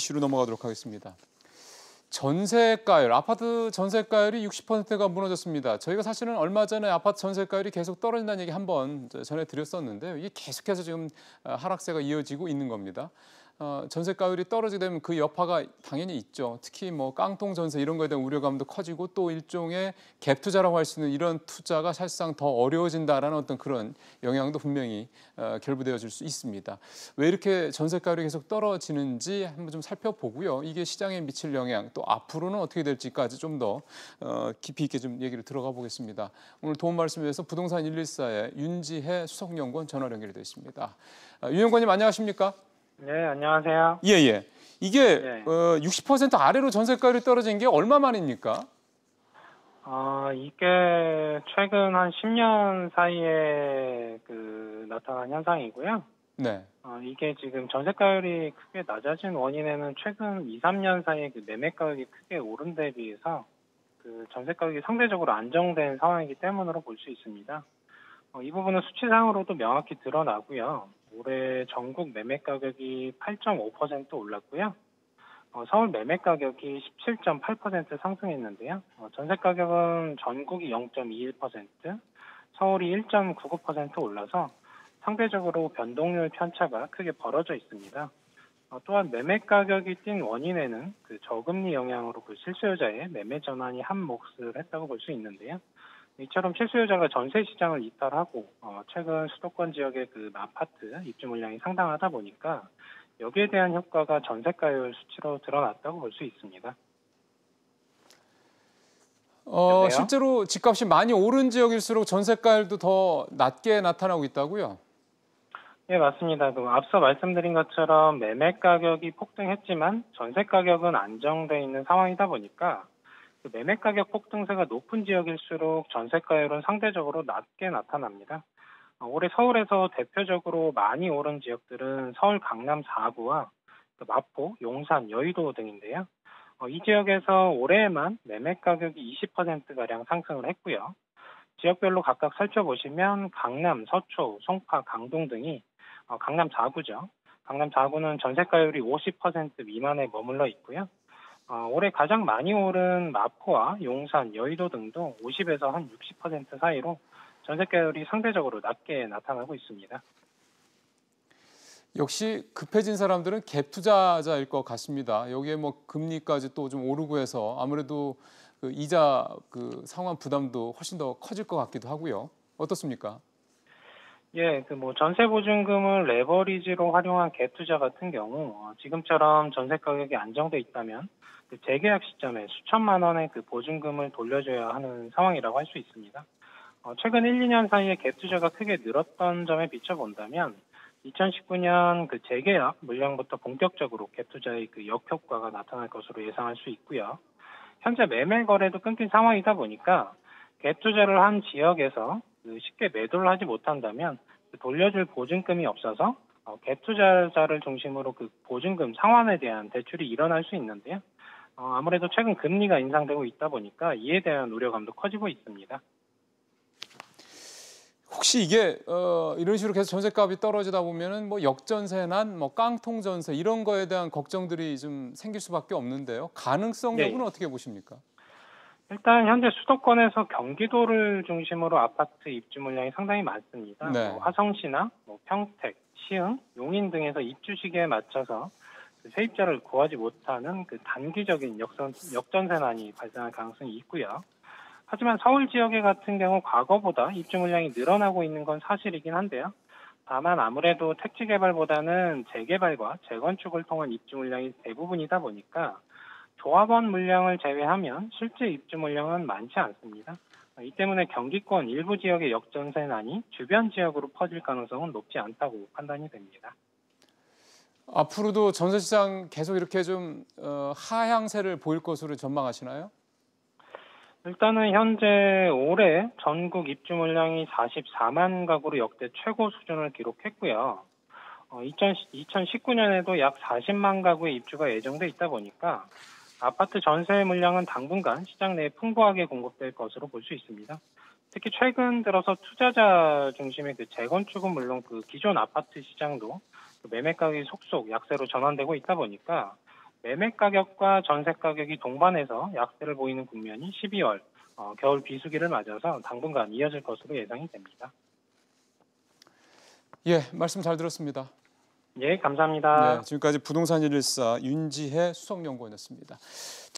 이슈로 넘어가도록 하겠습니다. 전세가율, 아파트 전세가율이 60%가 무너졌습니다. 저희가 사실은 얼마 전에 아파트 전세가율이 계속 떨어진다는 얘기 한번 전해드렸었는데요. 이게 계속해서 지금 하락세가 이어지고 있는 겁니다. 전세가율이 떨어지게 되면 그 여파가 당연히 있죠. 특히 뭐 깡통 전세 이런 거에 대한 우려감도 커지고 또 일종의 갭 투자라고 할 수 있는 이런 투자가 사실상 더 어려워진다라는 어떤 그런 영향도 분명히 결부되어질 수 있습니다. 왜 이렇게 전세가율이 계속 떨어지는지 한번 좀 살펴보고요. 이게 시장에 미칠 영향 또 앞으로는 어떻게 될지까지 좀 더 깊이 있게 좀 얘기를 들어가 보겠습니다. 오늘 도움 말씀을 위해서 부동산 114의 윤지혜 수석연구원 전화 연결되어 있습니다. 윤 연구원님 안녕하십니까? 네, 안녕하세요. 예. 이게 네. 60% 아래로 전세가율이 떨어진 게 얼마 만입니까? 이게 최근 한 10년 사이에 나타난 현상이고요. 네. 이게 지금 전세가율이 크게 낮아진 원인에는 최근 2, 3년 사이에 매매가격이 크게 오른 데 비해서 전세가격이 상대적으로 안정된 상황이기 때문으로 볼 수 있습니다. 이 부분은 수치상으로도 명확히 드러나고요. 올해 전국 매매 가격이 8.5% 올랐고요. 서울 매매 가격이 17.8% 상승했는데요. 전세 가격은 전국이 0.21%, 서울이 1.99% 올라서 상대적으로 변동률 편차가 크게 벌어져 있습니다. 또한 매매 가격이 뛴 원인에는 저금리 영향으로 실수요자의 매매 전환이 한 몫을 했다고 볼 수 있는데요. 이처럼 실수요자가 전세 시장을 이탈하고 최근 수도권 지역의 아파트 입주 물량이 상당하다 보니까 여기에 대한 효과가 전세가율 수치로 드러났다고 볼 수 있습니다. 실제로 집값이 많이 오른 지역일수록 전세가율도 더 낮게 나타나고 있다고요? 네, 맞습니다. 앞서 말씀드린 것처럼 매매 가격이 폭등했지만 전세 가격은 안정돼 있는 상황이다 보니까 매매 가격 폭등세가 높은 지역일수록 전세가율은 상대적으로 낮게 나타납니다. 올해 서울에서 대표적으로 많이 오른 지역들은 서울 강남 4구와 마포, 용산, 여의도 등인데요. 이 지역에서 올해에만 매매 가격이 20%가량 상승을 했고요. 지역별로 각각 살펴보시면 강남, 서초, 송파, 강동 등이 강남 4구죠. 강남 4구는 전세가율이 50% 미만에 머물러 있고요. 올해 가장 많이 오른 마포와 용산, 여의도 등도 50에서 한 60% 사이로 전세가율이 상대적으로 낮게 나타나고 있습니다. 역시 급해진 사람들은 갭 투자자일 것 같습니다. 여기에 뭐 금리까지 또 좀 오르고 해서 아무래도 이자 상환 부담도 훨씬 더 커질 것 같기도 하고요. 어떻습니까? 예, 전세 보증금을 레버리지로 활용한 갭 투자 같은 경우 지금처럼 전세 가격이 안정돼 있다면 재계약 시점에 수천만 원의 보증금을 돌려줘야 하는 상황이라고 할 수 있습니다. 최근 1, 2년 사이에 갭 투자가 크게 늘었던 점에 비춰본다면 2019년 재계약 물량부터 본격적으로 갭 투자의 역효과가 나타날 것으로 예상할 수 있고요. 현재 매매 거래도 끊긴 상황이다 보니까 갭 투자를 한 지역에서 쉽게 매도를 하지 못한다면 돌려줄 보증금이 없어서 갭 투자자를 중심으로 보증금 상환에 대한 대출이 일어날 수 있는데요. 아무래도 최근 금리가 인상되고 있다 보니까 이에 대한 우려감도 커지고 있습니다. 혹시 이게 이런 식으로 계속 전세값이 떨어지다 보면은 뭐 역전세난 뭐 깡통 전세 이런 거에 대한 걱정들이 좀 생길 수밖에 없는데요. 가능성 여부는 어떻게 보십니까? 일단 현재 수도권에서 경기도를 중심으로 아파트 입주 물량이 상당히 많습니다. 네. 화성시나 평택, 시흥, 용인 등에서 입주 시기에 맞춰서 세입자를 구하지 못하는 단기적인 역전세난이 발생할 가능성이 있고요. 하지만 서울 지역의 같은 경우 과거보다 입주 물량이 늘어나고 있는 건 사실이긴 한데요. 다만 아무래도 택지 개발보다는 재개발과 재건축을 통한 입주 물량이 대부분이다 보니까 조합원 물량을 제외하면 실제 입주 물량은 많지 않습니다. 이 때문에 경기권 일부 지역의 역전세난이 주변 지역으로 퍼질 가능성은 높지 않다고 판단이 됩니다. 앞으로도 전세 시장 계속 이렇게 좀 하향세를 보일 것으로 전망하시나요? 일단은 현재 올해 전국 입주 물량이 44만 가구로 역대 최고 수준을 기록했고요. 2019년에도 약 40만 가구의 입주가 예정돼 있다 보니까 아파트 전세 물량은 당분간 시장 내에 풍부하게 공급될 것으로 볼 수 있습니다. 특히 최근 들어서 투자자 중심의 재건축은 물론 기존 아파트 시장도 매매 가격이 속속 약세로 전환되고 있다 보니까 매매 가격과 전세 가격이 동반해서 약세를 보이는 국면이 12월 겨울 비수기를 맞아서 당분간 이어질 것으로 예상이 됩니다. 예, 말씀 잘 들었습니다. 예, 감사합니다. 네, 지금까지 부동산 114 윤지혜 수석연구원이었습니다.